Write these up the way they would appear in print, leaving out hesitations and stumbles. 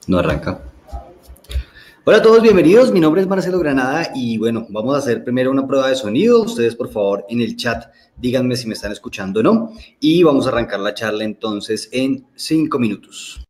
No arranca. Hola a todos, bienvenidos. Mi nombre es Marcelo Granada y bueno, vamos a hacer primero una prueba de sonido. Ustedes, por favor, en el chat díganme si me están escuchando o no. Y vamos a arrancar la charla entonces en 5 minutos.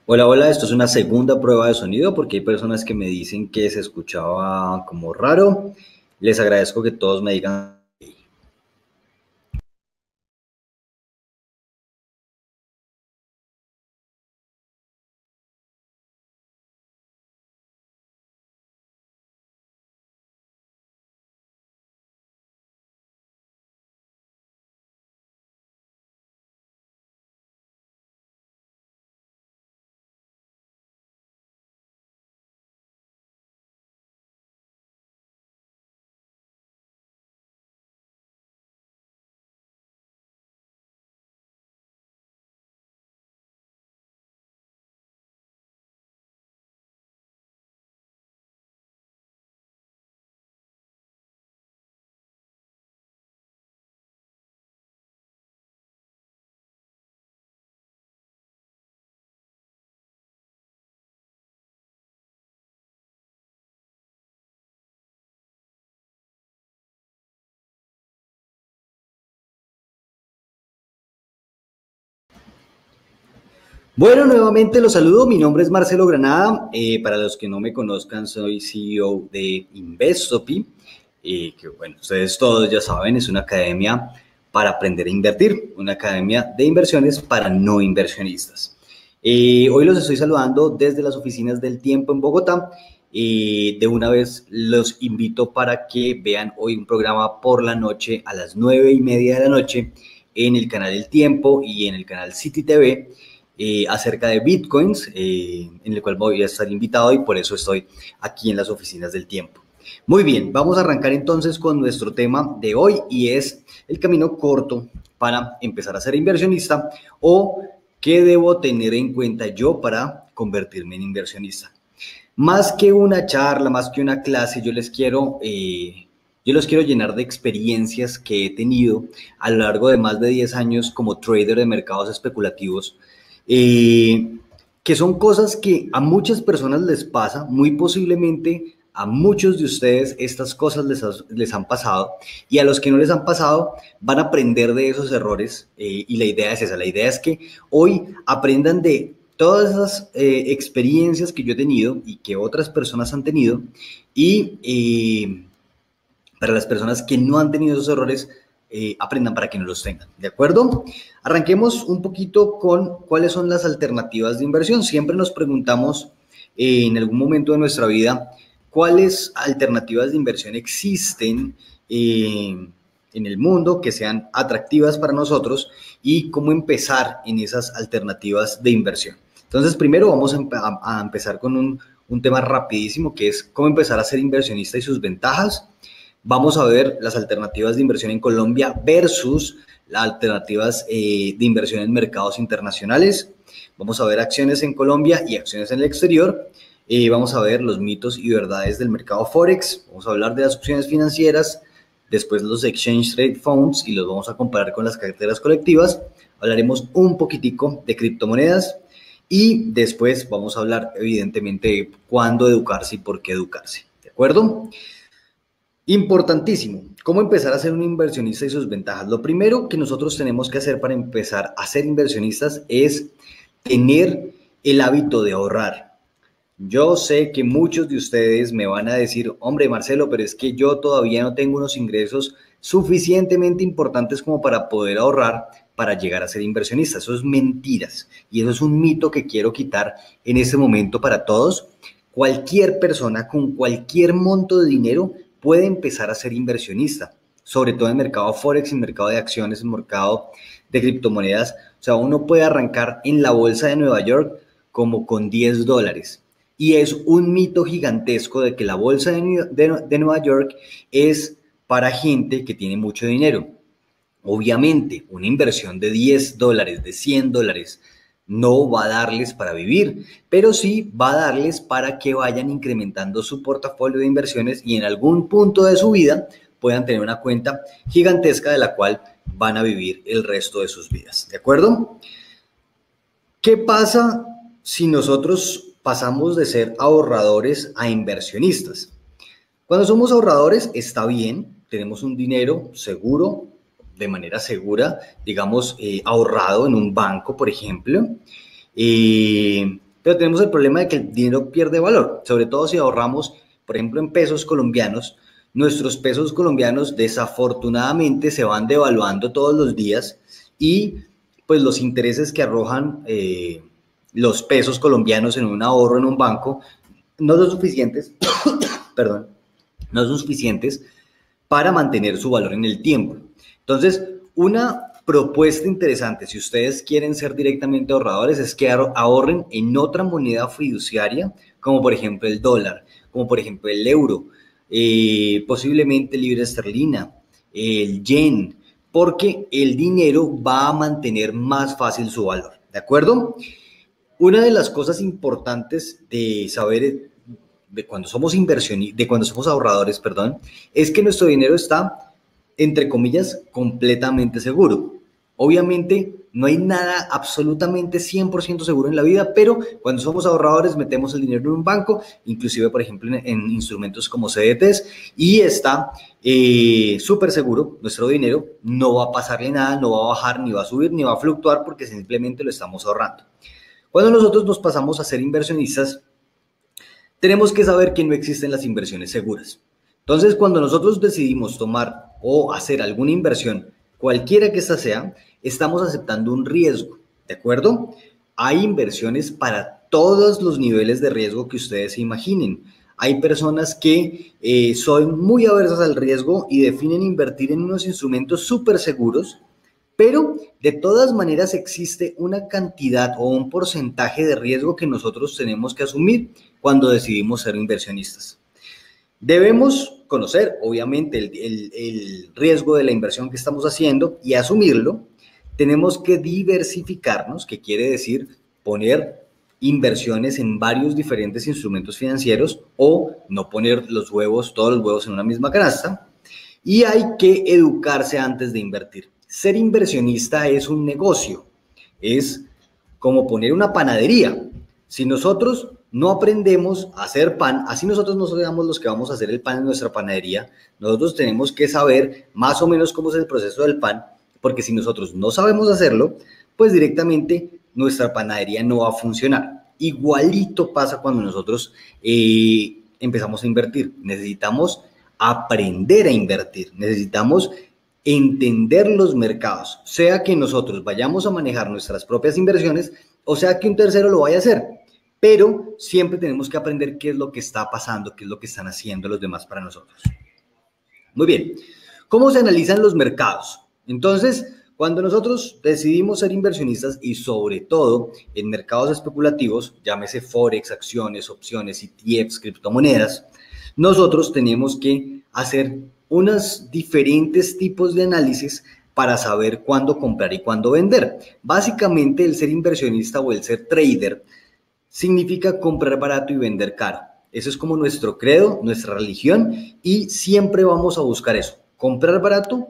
Hola, hola, esto es una segunda prueba de sonido porque hay personas que me dicen que se escuchaba como raro. Les agradezco que todos me digan. Bueno, nuevamente los saludo. Mi nombre es Marcelo Granada. Para los que no me conozcan, soy CEO de Investopi, que bueno, ustedes todos ya saben, es una academia para aprender a invertir, una academia de inversiones para no inversionistas. Hoy los estoy saludando desde las oficinas del Tiempo en Bogotá. De una vez los invito para que vean hoy un programa por la noche a las 9:30 de la noche en el canal El Tiempo y en el canal City TV acerca de bitcoins, en el cual voy a estar invitado y por eso estoy aquí en las oficinas del Tiempo. Muy bien, vamos a arrancar entonces con nuestro tema de hoy y es el camino corto para empezar a ser inversionista o qué debo tener en cuenta yo para convertirme en inversionista. Más que una charla, más que una clase, yo los quiero llenar de experiencias que he tenido a lo largo de más de 10 años como trader de mercados especulativos, eh, que son cosas que a muchas personas les pasa, muy posiblemente a muchos de ustedes estas cosas les han pasado y a los que no les han pasado van a aprender de esos errores y la idea es esa, la idea es que hoy aprendan de todas esas experiencias que yo he tenido y que otras personas han tenido y para las personas que no han tenido esos errores, aprendan para que no los tengan, ¿de acuerdo? Arranquemos un poquito con cuáles son las alternativas de inversión. Siempre nos preguntamos en algún momento de nuestra vida cuáles alternativas de inversión existen en el mundo que sean atractivas para nosotros y cómo empezar en esas alternativas de inversión. Entonces, primero vamos a empezar con un tema rapidísimo que es cómo empezar a ser inversionista y sus ventajas. Vamos a ver las alternativas de inversión en Colombia versus las alternativas de inversión en mercados internacionales. Vamos a ver acciones en Colombia y acciones en el exterior. Vamos a ver los mitos y verdades del mercado Forex. Vamos a hablar de las opciones financieras, después los Exchange Trade Funds y los vamos a comparar con las carteras colectivas. Hablaremos un poquitico de criptomonedas y después vamos a hablar evidentemente de cuándo educarse y por qué educarse. ¿De acuerdo? Importantísimo, ¿cómo empezar a ser un inversionista y sus ventajas? Lo primero que nosotros tenemos que hacer para empezar a ser inversionistas es tener el hábito de ahorrar. Yo sé que muchos de ustedes me van a decir, hombre Marcelo, pero es que yo todavía no tengo unos ingresos suficientemente importantes como para poder ahorrar para llegar a ser inversionista. Eso es mentiras y eso es un mito que quiero quitar en este momento para todos. Cualquier persona con cualquier monto de dinero puede empezar a ser inversionista, sobre todo en el mercado Forex, en el mercado de acciones, en el mercado de criptomonedas. O sea, uno puede arrancar en la bolsa de Nueva York como con $10. Y es un mito gigantesco de que la bolsa de Nueva York es para gente que tiene mucho dinero. Obviamente, una inversión de $10, de $100, no va a darles para vivir, pero sí va a darles para que vayan incrementando su portafolio de inversiones y en algún punto de su vida puedan tener una cuenta gigantesca de la cual van a vivir el resto de sus vidas. ¿De acuerdo? ¿Qué pasa si nosotros pasamos de ser ahorradores a inversionistas? Cuando somos ahorradores está bien, tenemos un dinero seguro, de manera segura, digamos, ahorrado en un banco, por ejemplo, pero tenemos el problema de que el dinero pierde valor, sobre todo si ahorramos, por ejemplo, en pesos colombianos. Nuestros pesos colombianos desafortunadamente se van devaluando todos los días y pues los intereses que arrojan los pesos colombianos en un ahorro en un banco no son suficientes, perdón, no son suficientes para mantener su valor en el tiempo. Entonces, una propuesta interesante, si ustedes quieren ser directamente ahorradores, es que ahorren en otra moneda fiduciaria, como por ejemplo el dólar, como por ejemplo el euro, posiblemente libra esterlina, el yen, porque el dinero va a mantener más fácil su valor, ¿de acuerdo? Una de las cosas importantes de saber de cuando somos ahorradores, perdón, es que nuestro dinero está, entre comillas, completamente seguro. Obviamente, no hay nada absolutamente 100% seguro en la vida, pero cuando somos ahorradores metemos el dinero en un banco, inclusive, por ejemplo, en instrumentos como CDTs, y está súper seguro. Nuestro dinero no va a pasarle nada, no va a bajar, ni va a subir, ni va a fluctuar, porque simplemente lo estamos ahorrando. Cuando nosotros nos pasamos a ser inversionistas, tenemos que saber que no existen las inversiones seguras. Entonces, cuando nosotros decidimos tomar o hacer alguna inversión, cualquiera que ésta sea, estamos aceptando un riesgo, ¿de acuerdo? Hay inversiones para todos los niveles de riesgo que ustedes se imaginen. Hay personas que son muy aversas al riesgo y definen invertir en unos instrumentos súper seguros, pero de todas maneras existe una cantidad o un porcentaje de riesgo que nosotros tenemos que asumir cuando decidimos ser inversionistas. Debemos conocer, obviamente, el riesgo de la inversión que estamos haciendo y asumirlo. Tenemos que diversificarnos, que quiere decir poner inversiones en varios diferentes instrumentos financieros o no poner todos los huevos en una misma canasta. Y hay que educarse antes de invertir. Ser inversionista es un negocio, es como poner una panadería. Si nosotros no aprendemos a hacer pan, así nosotros no seamos los que vamos a hacer el pan en nuestra panadería, nosotros tenemos que saber más o menos cómo es el proceso del pan, porque si nosotros no sabemos hacerlo, pues directamente nuestra panadería no va a funcionar. Igualito pasa cuando nosotros empezamos a invertir. Necesitamos aprender a invertir, necesitamos entender los mercados, sea que nosotros vayamos a manejar nuestras propias inversiones o sea que un tercero lo vaya a hacer. pero siempre tenemos que aprender qué es lo que está pasando, qué es lo que están haciendo los demás para nosotros. Muy bien, ¿cómo se analizan los mercados? Entonces, cuando nosotros decidimos ser inversionistas y sobre todo en mercados especulativos, llámese Forex, acciones, opciones, ETFs, criptomonedas, nosotros tenemos que hacer unos diferentes tipos de análisis para saber cuándo comprar y cuándo vender. Básicamente, el ser inversionista o el ser trader significa comprar barato y vender caro. Eso es como nuestro credo, nuestra religión, y siempre vamos a buscar eso, comprar barato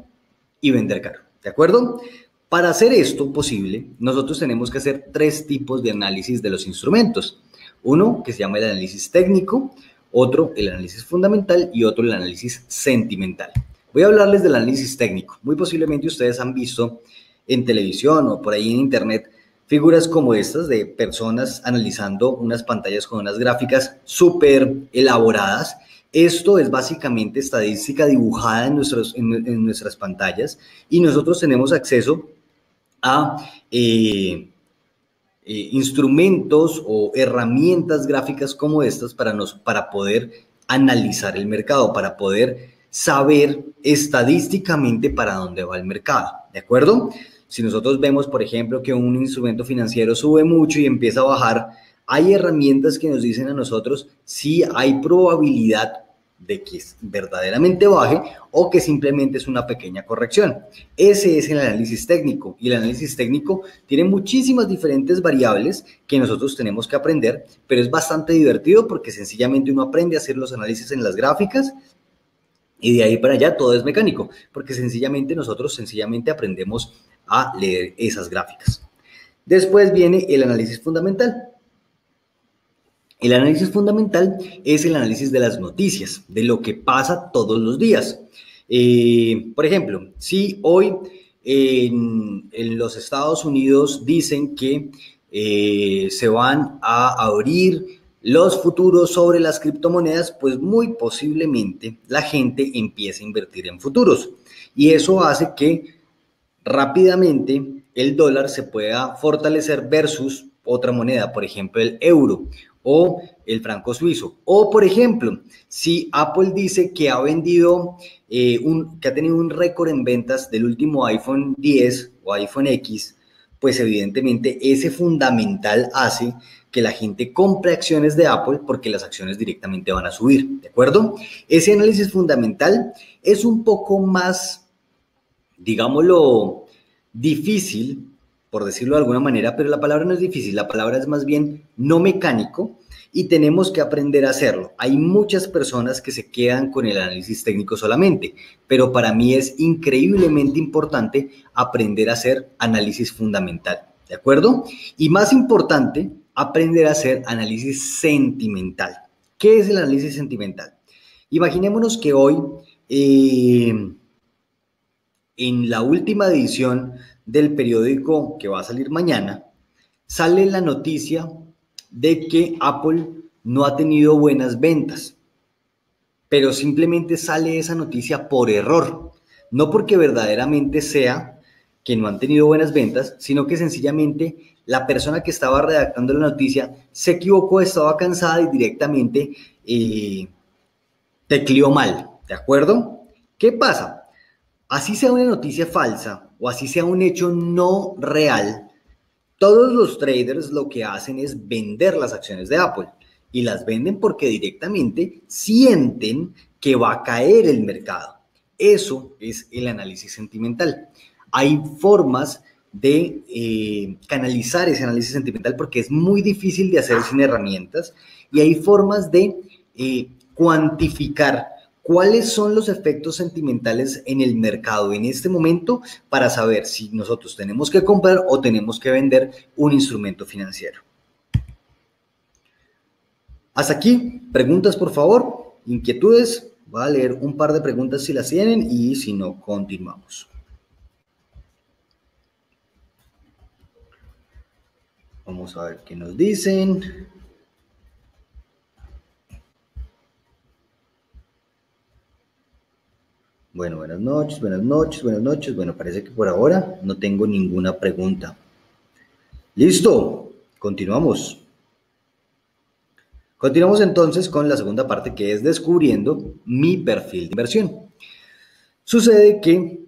y vender caro, ¿de acuerdo? Para hacer esto posible, nosotros tenemos que hacer tres tipos de análisis de los instrumentos. Uno que se llama el análisis técnico, otro el análisis fundamental y otro el análisis sentimental. Voy a hablarles del análisis técnico. Muy posiblemente ustedes han visto en televisión o por ahí en internet figuras como estas de personas analizando unas pantallas con unas gráficas súper elaboradas. Esto es básicamente estadística dibujada en nuestras pantallas y nosotros tenemos acceso a instrumentos o herramientas gráficas como estas para poder analizar el mercado, para poder saber estadísticamente para dónde va el mercado, ¿de acuerdo? Si nosotros vemos, por ejemplo, que un instrumento financiero sube mucho y empieza a bajar, hay herramientas que nos dicen a nosotros si hay probabilidad de que verdaderamente baje o que simplemente es una pequeña corrección. Ese es el análisis técnico y el análisis técnico tiene muchísimas diferentes variables que nosotros tenemos que aprender, pero es bastante divertido porque sencillamente uno aprende a hacer los análisis en las gráficas y de ahí para allá todo es mecánico, porque nosotros aprendemos a leer esas gráficas. Después viene el análisis fundamental. El análisis fundamental es el análisis de las noticias, de lo que pasa todos los días. Por ejemplo, si hoy en los Estados Unidos dicen que se van a abrir los futuros sobre las criptomonedas, pues muy posiblemente la gente empiece a invertir en futuros. Y eso hace que rápidamente el dólar se pueda fortalecer versus otra moneda, por ejemplo el euro o el franco suizo. O por ejemplo, si Apple dice que ha vendido, que ha tenido un récord en ventas del último iPhone 10 o iPhone X, pues evidentemente ese fundamental hace que la gente compre acciones de Apple porque las acciones directamente van a subir, ¿de acuerdo? Ese análisis fundamental es un poco más, digámoslo, difícil, por decirlo de alguna manera, pero la palabra no es difícil, la palabra es más bien no mecánico y tenemos que aprender a hacerlo. Hay muchas personas que se quedan con el análisis técnico solamente, pero para mí es increíblemente importante aprender a hacer análisis fundamental, ¿de acuerdo? Y más importante, aprender a hacer análisis sentimental. ¿Qué es el análisis sentimental? Imaginémonos que hoy, en la última edición del periódico que va a salir mañana, sale la noticia de que Apple no ha tenido buenas ventas, pero simplemente sale esa noticia por error, no porque verdaderamente sea que no han tenido buenas ventas, sino que sencillamente la persona que estaba redactando la noticia se equivocó, estaba cansada y directamente tecleó mal, ¿de acuerdo? ¿Qué pasa? Así sea una noticia falsa o así sea un hecho no real, todos los traders lo que hacen es vender las acciones de Apple y las venden porque directamente sienten que va a caer el mercado. Eso es el análisis sentimental. Hay formas de canalizar ese análisis sentimental porque es muy difícil de hacer sin herramientas y hay formas de cuantificar cuáles son los efectos sentimentales en el mercado en este momento para saber si nosotros tenemos que comprar o tenemos que vender un instrumento financiero. Hasta aquí, preguntas por favor, inquietudes. Voy a leer un par de preguntas si las tienen y si no, continuamos. Vamos a ver qué nos dicen. Bueno, buenas noches, buenas noches, buenas noches. Bueno, parece que por ahora no tengo ninguna pregunta. ¡Listo! Continuamos. Continuamos entonces con la segunda parte, que es descubriendo mi perfil de inversión. Sucede que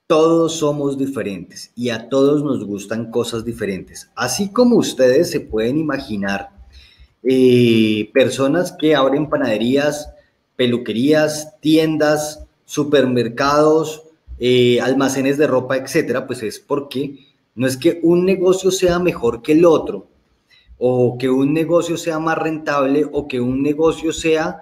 todos somos diferentes y a todos nos gustan cosas diferentes. Así como ustedes se pueden imaginar personas que abren panaderías, peluquerías, tiendas, supermercados, almacenes de ropa, etcétera, pues es porque no es que un negocio sea mejor que el otro, o que un negocio sea más rentable, o que un negocio sea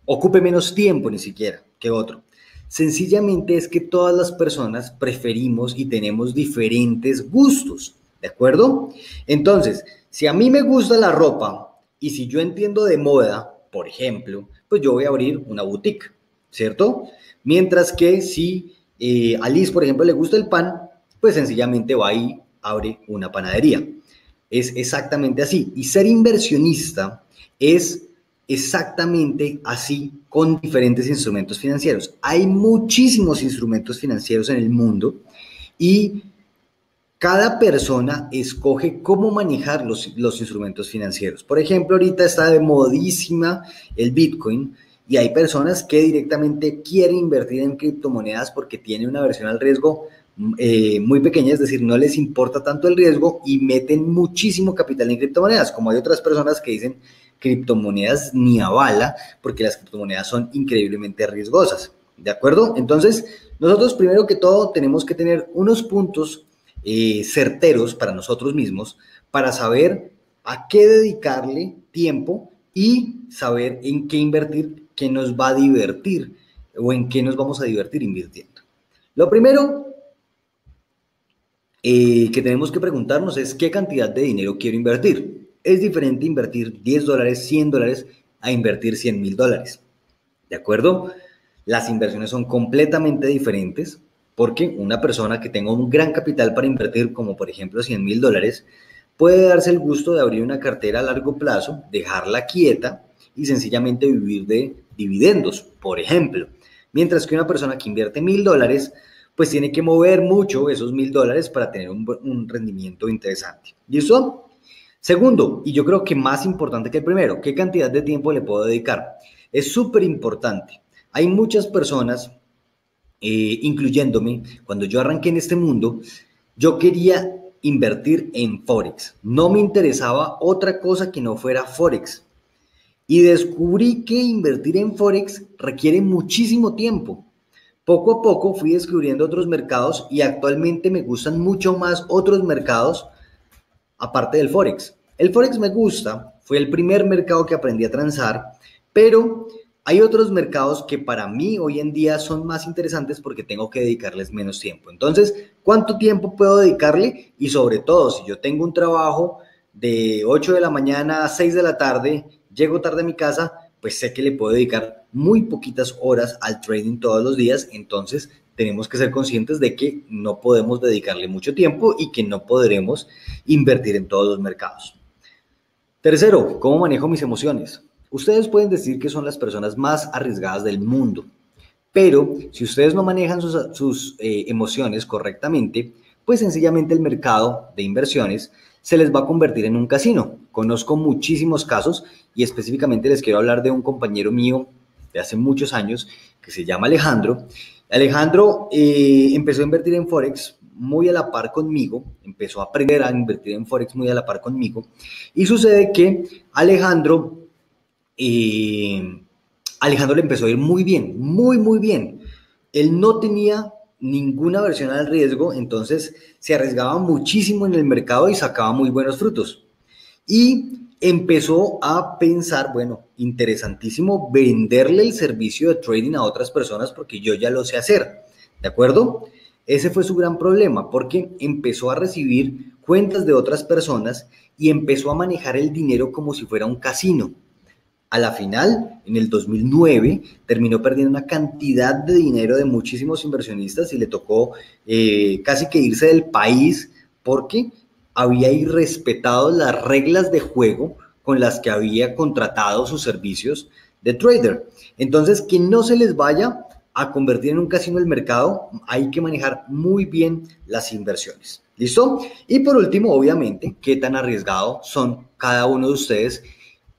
ocupe menos tiempo ni siquiera que otro. Sencillamente es que todas las personas preferimos y tenemos diferentes gustos, ¿de acuerdo? Entonces, si a mí me gusta la ropa y si yo entiendo de moda, por ejemplo, pues yo voy a abrir una boutique, ¿cierto? Mientras que si a Liz, por ejemplo, le gusta el pan, pues sencillamente va y abre una panadería. Es exactamente así. Y ser inversionista es exactamente así con diferentes instrumentos financieros. Hay muchísimos instrumentos financieros en el mundo y cada persona escoge cómo manejar los instrumentos financieros. Por ejemplo, ahorita está de modísima el Bitcoin y hay personas que directamente quieren invertir en criptomonedas porque tienen una aversión al riesgo muy pequeña, es decir, no les importa tanto el riesgo y meten muchísimo capital en criptomonedas, como hay otras personas que dicen criptomonedas ni a bala porque las criptomonedas son increíblemente riesgosas, ¿de acuerdo? Entonces, nosotros primero que todo tenemos que tener unos puntos certeros para nosotros mismos para saber a qué dedicarle tiempo y saber en qué invertir, qué nos va a divertir o en qué nos vamos a divertir invirtiendo. Lo primero que tenemos que preguntarnos es qué cantidad de dinero quiero invertir. Es diferente invertir $10, $100 a invertir $100,000. ¿De acuerdo? Las inversiones son completamente diferentes porque una persona que tenga un gran capital para invertir, como por ejemplo $100,000, puede darse el gusto de abrir una cartera a largo plazo, dejarla quieta y sencillamente vivir de dividendos, por ejemplo. Mientras que una persona que invierte $1,000, pues tiene que mover mucho esos $1,000 para tener un rendimiento interesante. ¿Listo? Segundo, y yo creo que más importante que el primero, ¿qué cantidad de tiempo le puedo dedicar? Es súper importante. Hay muchas personas, incluyéndome, cuando yo arranqué en este mundo, yo quería invertir en Forex. No me interesaba otra cosa que no fuera Forex. Y descubrí que invertir en Forex requiere muchísimo tiempo. Poco a poco fui descubriendo otros mercados y actualmente me gustan mucho más otros mercados aparte del Forex. El Forex me gusta, fue el primer mercado que aprendí a transar, pero hay otros mercados que para mí hoy en día son más interesantes porque tengo que dedicarles menos tiempo. Entonces, ¿cuánto tiempo puedo dedicarle? Y sobre todo, si yo tengo un trabajo de 8 de la mañana a 6 de la tarde, llego tarde a mi casa, pues sé que le puedo dedicar muy poquitas horas al trading todos los días, entonces tenemos que ser conscientes de que no podemos dedicarle mucho tiempo y que no podremos invertir en todos los mercados. Tercero, ¿cómo manejo mis emociones? Ustedes pueden decir que son las personas más arriesgadas del mundo, pero si ustedes no manejan sus emociones correctamente, pues sencillamente el mercado de inversiones se les va a convertir en un casino. Conozco muchísimos casos y específicamente les quiero hablar de un compañero mío de hace muchos años que se llama Alejandro. Alejandro empezó a invertir en Forex muy a la par conmigo, empezó a aprender a invertir en Forex muy a la par conmigo y sucede que Alejandro le empezó a ir muy bien, muy bien. Él no tenía ninguna aversión al riesgo, entonces se arriesgaba muchísimo en el mercado y sacaba muy buenos frutos. Y empezó a pensar, bueno, interesantísimo venderle el servicio de trading a otras personas porque yo ya lo sé hacer, ¿de acuerdo? Ese fue su gran problema porque empezó a recibir cuentas de otras personas y empezó a manejar el dinero como si fuera un casino. A la final, en el 2009, terminó perdiendo una cantidad de dinero de muchísimos inversionistas y le tocó casi que irse del país porque había irrespetado las reglas de juego con las que había contratado sus servicios de trader. Entonces, que no se les vaya a convertir en un casino del mercado, hay que manejar muy bien las inversiones. ¿Listo? Y por último, obviamente, ¿qué tan arriesgado son cada uno de ustedes?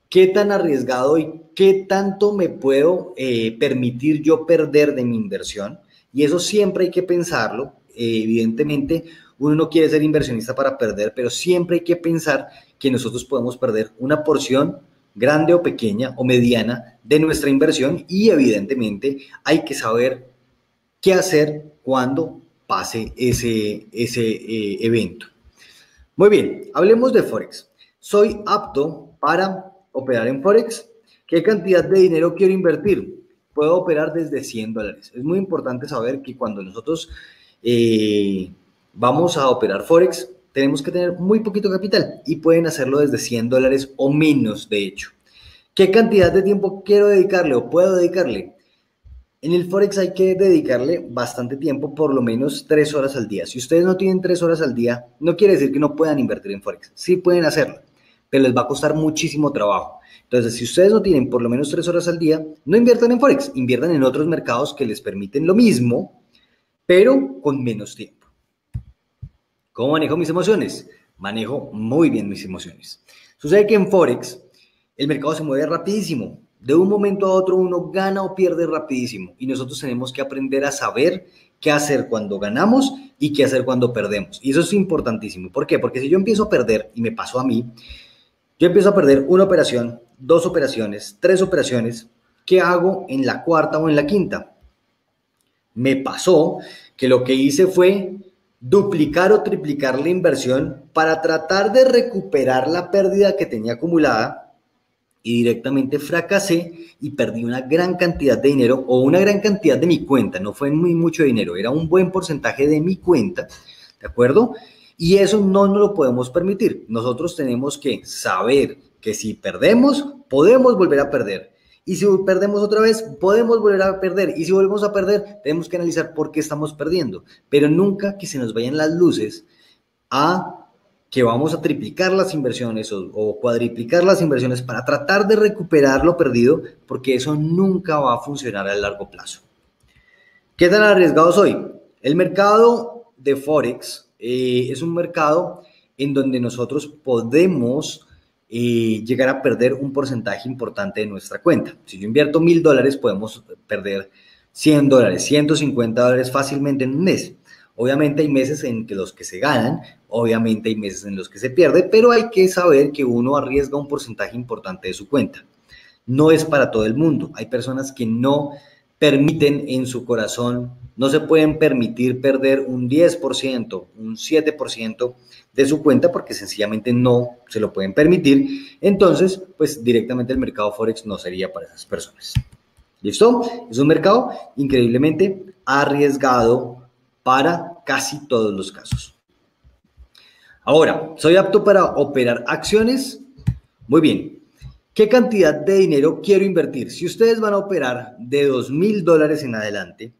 ¿Qué tan arriesgado y qué tanto me puedo permitir yo perder de mi inversión? Y eso siempre hay que pensarlo. Evidentemente, uno no quiere ser inversionista para perder, pero siempre hay que pensar que nosotros podemos perder una porción grande o pequeña o mediana de nuestra inversión y evidentemente hay que saber qué hacer cuando pase ese evento. Muy bien, hablemos de Forex. ¿Soy apto para operar en Forex? ¿Qué cantidad de dinero quiero invertir? Puedo operar desde $100. Es muy importante saber que cuando nosotros vamos a operar Forex, tenemos que tener muy poquito capital y pueden hacerlo desde $100 o menos, de hecho. ¿Qué cantidad de tiempo quiero dedicarle o puedo dedicarle? En el Forex hay que dedicarle bastante tiempo, por lo menos 3 horas al día. Si ustedes no tienen 3 horas al día, no quiere decir que no puedan invertir en Forex. Sí pueden hacerlo, pero les va a costar muchísimo trabajo. Entonces, si ustedes no tienen por lo menos 3 horas al día, no inviertan en Forex, inviertan en otros mercados que les permiten lo mismo, pero con menos tiempo. ¿Cómo manejo mis emociones? Manejo muy bien mis emociones. Sucede que en Forex el mercado se mueve rapidísimo. De un momento a otro uno gana o pierde rapidísimo y nosotros tenemos que aprender a saber qué hacer cuando ganamos y qué hacer cuando perdemos. Y eso es importantísimo. ¿Por qué? Porque si yo empiezo a perder, y me pasó a mí, yo empiezo a perder una operación, 2 operaciones, 3 operaciones, ¿qué hago en la cuarta o en la quinta? Me pasó que lo que hice fue duplicar o triplicar la inversión para tratar de recuperar la pérdida que tenía acumulada y directamente fracasé y perdí una gran cantidad de dinero o una gran cantidad de mi cuenta. No fue muy mucho dinero, era un buen porcentaje de mi cuenta, ¿de acuerdo? Y eso no nos lo podemos permitir. Nosotros tenemos que saber que si perdemos, podemos volver a perder. Y si perdemos otra vez, podemos volver a perder. Y si volvemos a perder, tenemos que analizar por qué estamos perdiendo. Pero nunca que se nos vayan las luces a que vamos a triplicar las inversiones o cuadriplicar las inversiones para tratar de recuperar lo perdido, porque eso nunca va a funcionar a largo plazo. ¿Qué tan arriesgado soy? El mercado de Forex es un mercado en donde nosotros podemos llegar a perder un porcentaje importante de nuestra cuenta. Si yo invierto $1,000, podemos perder $100, $150 fácilmente en un mes. Obviamente hay meses en que los que se ganan, obviamente hay meses en los que se pierde, pero hay que saber que uno arriesga un porcentaje importante de su cuenta. No es para todo el mundo. Hay personas que no permiten en su corazón, no se pueden permitir perder un 10%, un 7% de su cuenta porque sencillamente no se lo pueden permitir. Entonces, pues directamente el mercado Forex no sería para esas personas. ¿Listo? Es un mercado increíblemente arriesgado para casi todos los casos. Ahora, ¿soy apto para operar acciones? Muy bien. ¿Qué cantidad de dinero quiero invertir? Si ustedes van a operar de $2,000 en adelante,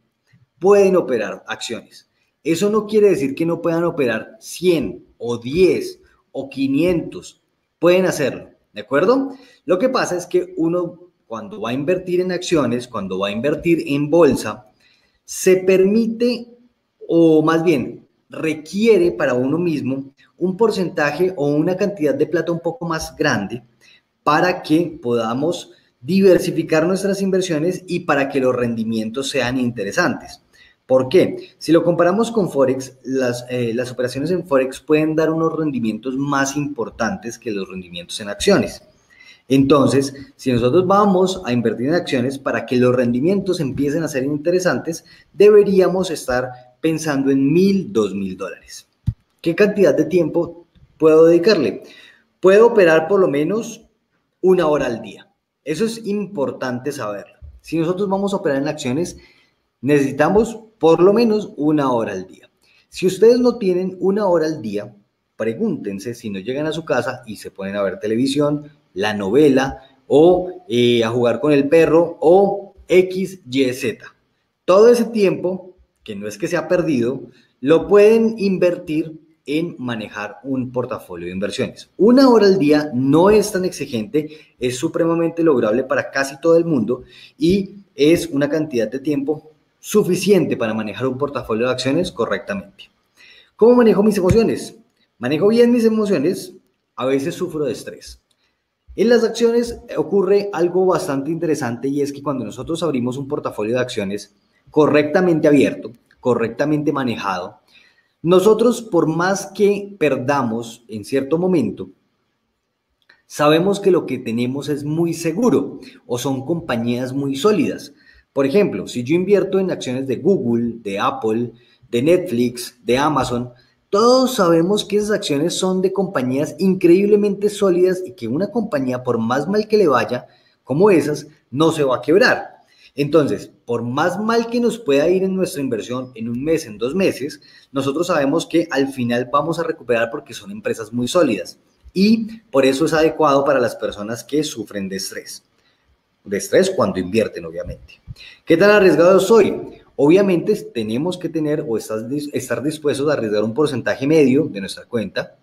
pueden operar acciones. Eso no quiere decir que no puedan operar 100 o 10 o 500. Pueden hacerlo, ¿de acuerdo? Lo que pasa es que uno, cuando va a invertir en acciones, cuando va a invertir en bolsa, se permite, o más bien requiere para uno mismo un porcentaje o una cantidad de plata un poco más grande para que podamos diversificar nuestras inversiones y para que los rendimientos sean interesantes. ¿Por qué? Si lo comparamos con Forex, las operaciones en Forex pueden dar unos rendimientos más importantes que los rendimientos en acciones. Entonces, si nosotros vamos a invertir en acciones para que los rendimientos empiecen a ser interesantes, deberíamos estar pensando en $1,000, $2,000. ¿Qué cantidad de tiempo puedo dedicarle? Puedo operar por lo menos 1 hora al día. Eso es importante saberlo. Si nosotros vamos a operar en acciones, necesitamos por lo menos 1 hora al día. Si ustedes no tienen 1 hora al día, pregúntense si no llegan a su casa y se ponen a ver televisión, la novela o a jugar con el perro o X, Y, Z. Todo ese tiempo, que no es que sea perdido, lo pueden invertir en manejar un portafolio de inversiones. 1 hora al día no es tan exigente, es supremamente lograble para casi todo el mundo y es una cantidad de tiempo suficiente para manejar un portafolio de acciones correctamente. ¿Cómo manejo mis emociones? Manejo bien mis emociones, a veces sufro de estrés. En las acciones ocurre algo bastante interesante y es que cuando nosotros abrimos un portafolio de acciones correctamente abierto, correctamente manejado, nosotros por más que perdamos en cierto momento, sabemos que lo que tenemos es muy seguro o son compañías muy sólidas. Por ejemplo, si yo invierto en acciones de Google, de Apple, de Netflix, de Amazon, todos sabemos que esas acciones son de compañías increíblemente sólidas y que una compañía, por más mal que le vaya, como esas, no se va a quebrar. Entonces, por más mal que nos pueda ir en nuestra inversión en un mes, en 2 meses, nosotros sabemos que al final vamos a recuperar porque son empresas muy sólidas. Y por eso es adecuado para las personas que sufren de estrés. De estrés cuando invierten, obviamente. ¿Qué tan arriesgado soy? Obviamente tenemos que tener o estar dispuestos a arriesgar un porcentaje medio de nuestra cuenta,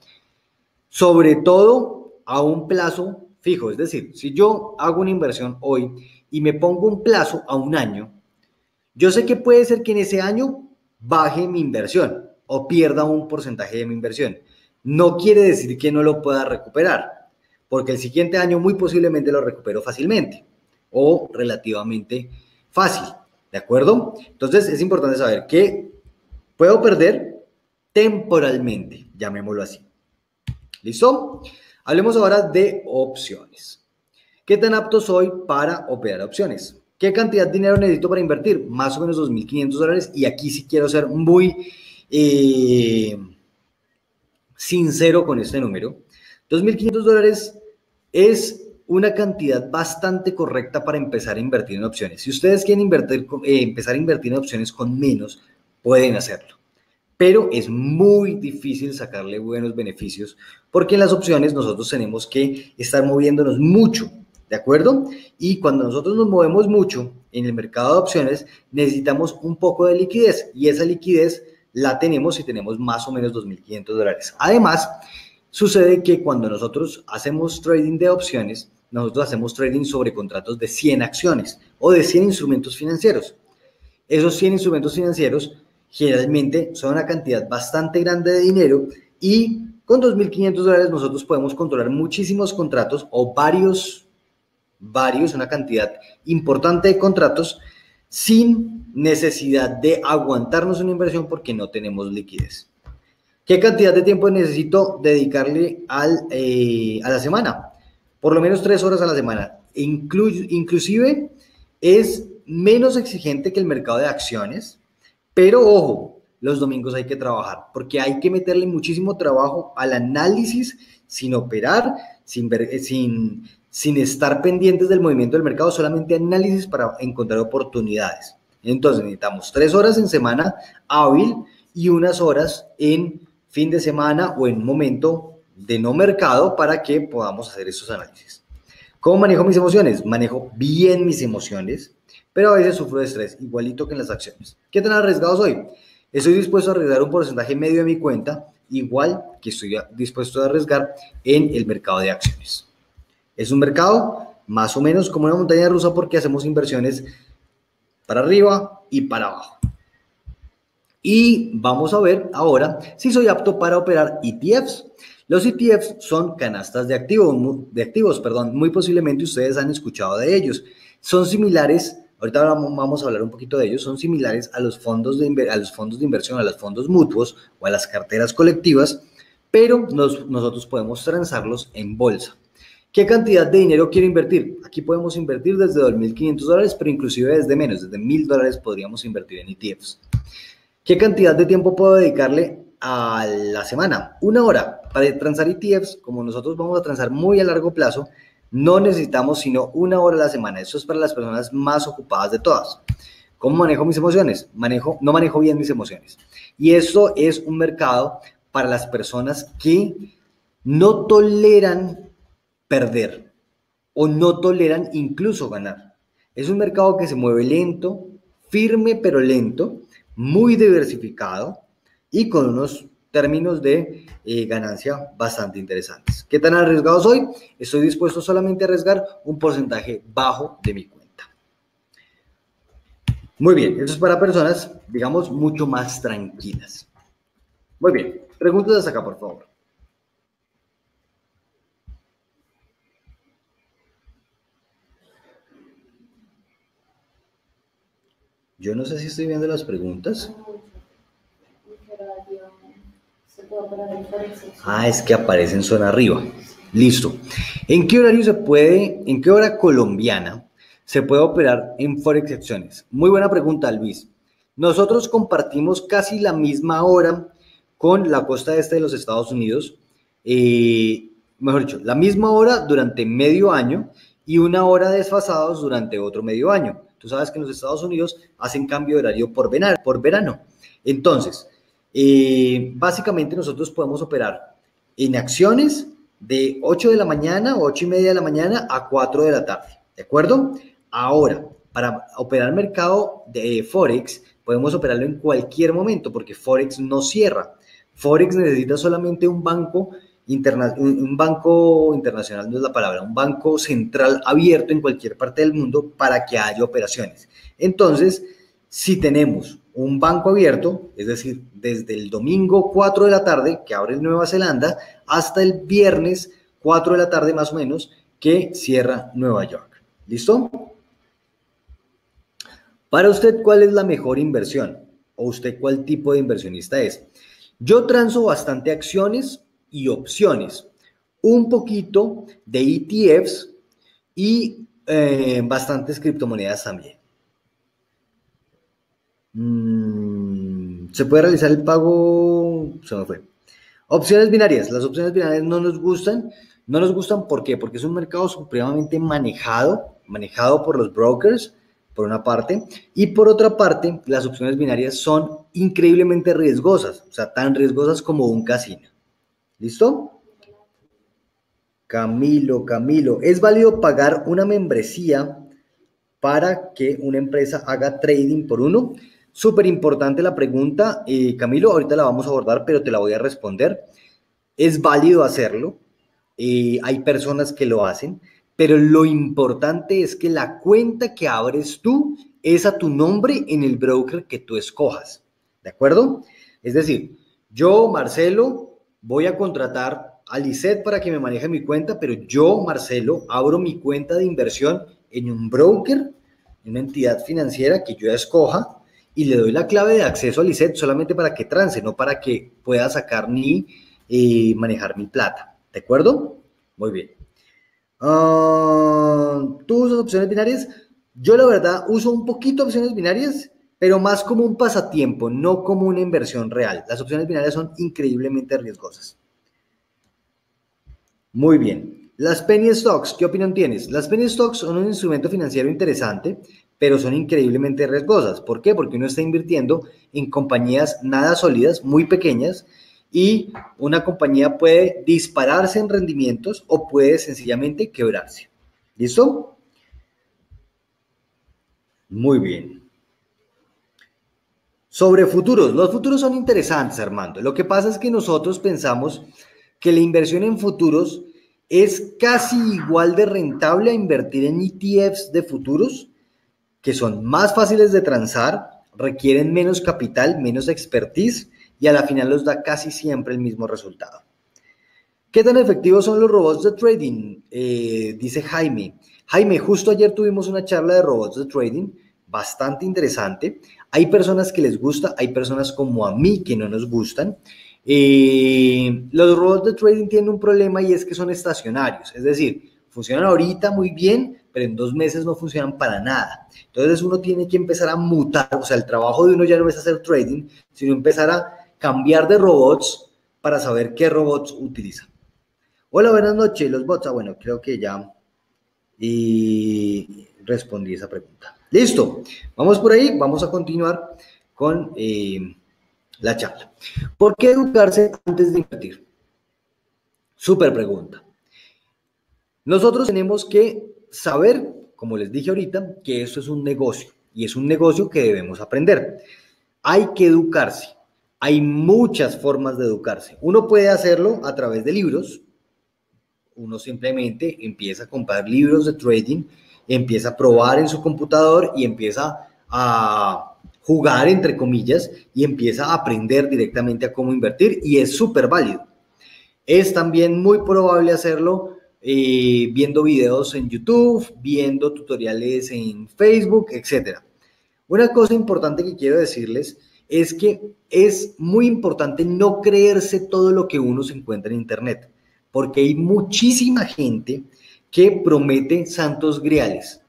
sobre todo a un plazo fijo. Es decir, si yo hago una inversión hoy y me pongo un plazo a un año, yo sé que puede ser que en ese año baje mi inversión o pierda un porcentaje de mi inversión. No quiere decir que no lo pueda recuperar, porque el siguiente año muy posiblemente lo recupero fácilmente o relativamente fácil, ¿de acuerdo? Entonces es importante saber que puedo perder temporalmente, llamémoslo así. ¿Listo? Hablemos ahora de opciones. ¿Qué tan apto soy para operar opciones? ¿Qué cantidad de dinero necesito para invertir? Más o menos $2.500 y aquí sí quiero ser muy sincero con este número. $2.500 es una cantidad bastante correcta para empezar a invertir en opciones. Si ustedes quieren empezar a invertir en opciones con menos, pueden hacerlo. Pero es muy difícil sacarle buenos beneficios porque en las opciones nosotros tenemos que estar moviéndonos mucho, ¿de acuerdo? Y cuando nosotros nos movemos mucho en el mercado de opciones, necesitamos un poco de liquidez y esa liquidez la tenemos si tenemos más o menos $2.500. Además, sucede que cuando nosotros hacemos trading de opciones, nosotros hacemos trading sobre contratos de 100 acciones o de 100 instrumentos financieros. Esos 100 instrumentos financieros generalmente son una cantidad bastante grande de dinero y con $2.500 nosotros podemos controlar muchísimos contratos o varios, una cantidad importante de contratos sin necesidad de aguantarnos una inversión porque no tenemos liquidez. ¿Qué cantidad de tiempo necesito dedicarle a la semana? Por lo menos 3 horas a la semana. Inclusive es menos exigente que el mercado de acciones, pero ojo, los domingos hay que trabajar porque hay que meterle muchísimo trabajo al análisis sin operar, sin estar pendientes del movimiento del mercado, solamente análisis para encontrar oportunidades. Entonces necesitamos 3 horas en semana hábil y unas horas en fin de semana o en momento de no mercado para que podamos hacer esos análisis. ¿Cómo manejo mis emociones? Manejo bien mis emociones, pero a veces sufro de estrés, igualito que en las acciones. ¿Qué tan arriesgado soy? Estoy dispuesto a arriesgar un porcentaje medio de mi cuenta, igual que estoy dispuesto a arriesgar en el mercado de acciones. Es un mercado más o menos como una montaña rusa porque hacemos inversiones para arriba y para abajo. Y vamos a ver ahora si soy apto para operar ETFs. Los ETFs son canastas de activos, muy posiblemente ustedes han escuchado de ellos. Son similares, ahorita vamos a hablar un poquito de ellos, son similares a los fondos de inversión, a los fondos mutuos o a las carteras colectivas, pero nosotros podemos transarlos en bolsa. ¿Qué cantidad de dinero quiero invertir? Aquí podemos invertir desde $2.500, pero inclusive desde menos, desde $1.000 podríamos invertir en ETFs. ¿Qué cantidad de tiempo puedo dedicarle a la semana? 1 hora. Para transar ETFs, como nosotros vamos a transar muy a largo plazo, no necesitamos sino 1 hora a la semana. Eso es para las personas más ocupadas de todas. ¿Cómo manejo mis emociones? No manejo bien mis emociones. Y eso es un mercado para las personas que no toleran perder o no toleran incluso ganar. Es un mercado que se mueve lento, firme pero lento, muy diversificado y con unos términos de ganancia bastante interesantes. ¿Qué tan arriesgado soy? Estoy dispuesto solamente a arriesgar un porcentaje bajo de mi cuenta. Muy bien, eso es para personas, digamos, mucho más tranquilas. Muy bien, preguntas hasta acá, por favor. Yo no sé si estoy viendo las preguntas. Ah, es que aparecen son arriba. Listo. ¿En qué horario se puede, en qué hora colombiana se puede operar en Forex secciones? Muy buena pregunta, Luis. Nosotros compartimos casi la misma hora con la costa este de los Estados Unidos. Mejor dicho, la misma hora durante medio año y una hora desfasados durante otro medio año. Tú sabes que en los Estados Unidos hacen cambio de horario por verano. Entonces, básicamente nosotros podemos operar en acciones de 8 de la mañana o 8 y media de la mañana a 4 de la tarde, ¿de acuerdo? Ahora, para operar mercado de Forex, podemos operarlo en cualquier momento porque Forex no cierra. Forex necesita solamente un banco internacional, no es la palabra, un banco central abierto en cualquier parte del mundo para que haya operaciones. Entonces, si tenemos un banco abierto, es decir, desde el domingo 4 de la tarde, que abre en Nueva Zelanda, hasta el viernes 4 de la tarde más o menos, que cierra Nueva York. ¿Listo? Para usted, ¿cuál es la mejor inversión? ¿O usted cuál tipo de inversionista es? Yo transo bastante acciones y opciones, un poquito de ETFs y bastantes criptomonedas también. ¿Se puede realizar el pago? Se me fue. Opciones binarias. Las opciones binarias no nos gustan. No nos gustan, ¿por qué? Porque es un mercado supremamente manejado por los brokers, por una parte, y por otra parte, las opciones binarias son increíblemente riesgosas, o sea, tan riesgosas como un casino. ¿Listo? Camilo, ¿es válido pagar una membresía para que una empresa haga trading por uno? Súper importante la pregunta, Camilo, ahorita la vamos a abordar, pero te la voy a responder. Es válido hacerlo, hay personas que lo hacen, pero lo importante es que la cuenta que abres tú es a tu nombre en el broker que tú escojas, ¿de acuerdo? Es decir, yo, Marcelo, voy a contratar a Lisette para que me maneje mi cuenta, pero yo, Marcelo, abro mi cuenta de inversión en un broker, en una entidad financiera que yo escoja y le doy la clave de acceso a Lisette solamente para que trance, no para que pueda sacar ni manejar mi plata. ¿De acuerdo? Muy bien. ¿Tú usas opciones binarias? Yo la verdad uso un poquito opciones binarias, pero más como un pasatiempo, no como una inversión real. Las opciones binarias son increíblemente riesgosas. Muy bien. Las penny stocks, ¿qué opinión tienes? Las penny stocks son un instrumento financiero interesante, pero son increíblemente riesgosas. ¿Por qué? Porque uno está invirtiendo en compañías nada sólidas, muy pequeñas, y una compañía puede dispararse en rendimientos o puede sencillamente quebrarse. ¿Listo? Muy bien. Sobre futuros. Los futuros son interesantes, Armando. Lo que pasa es que nosotros pensamos que la inversión en futuros es casi igual de rentable a invertir en ETFs de futuros, que son más fáciles de transar, requieren menos capital, menos expertise y a la final los da casi siempre el mismo resultado. ¿Qué tan efectivos son los robots de trading? Dice Jaime. Jaime, justo ayer tuvimos una charla de robots de trading bastante interesante. Hay personas que les gusta, hay personas como a mí que no nos gustan. Los robots de trading tienen un problema y es que son estacionarios, es decir, funcionan ahorita muy bien, pero en 2 meses no funcionan para nada. Entonces uno tiene que empezar a mutar, o sea, el trabajo de uno ya no es hacer trading, sino empezar a cambiar de robots para saber qué robots utilizan. Hola, buenas noches, los bots. Bueno, creo que ya respondí esa pregunta. Listo, vamos por ahí, vamos a continuar con la charla. ¿Por qué educarse antes de invertir? Súper pregunta. Nosotros tenemos que saber, como les dije ahorita, que esto es un negocio y es un negocio que debemos aprender. Hay que educarse. Hay muchas formas de educarse. Uno puede hacerlo a través de libros. Uno simplemente empieza a comprar libros de trading, empieza a probar en su computador y empieza a jugar, entre comillas, y empieza a aprender directamente a cómo invertir, y es súper válido. Es también muy probable hacerlo viendo videos en YouTube, viendo tutoriales en Facebook, etc. Una cosa importante que quiero decirles es que es muy importante no creerse todo lo que uno se encuentra en Internet, porque hay muchísima gente que promete santos griales.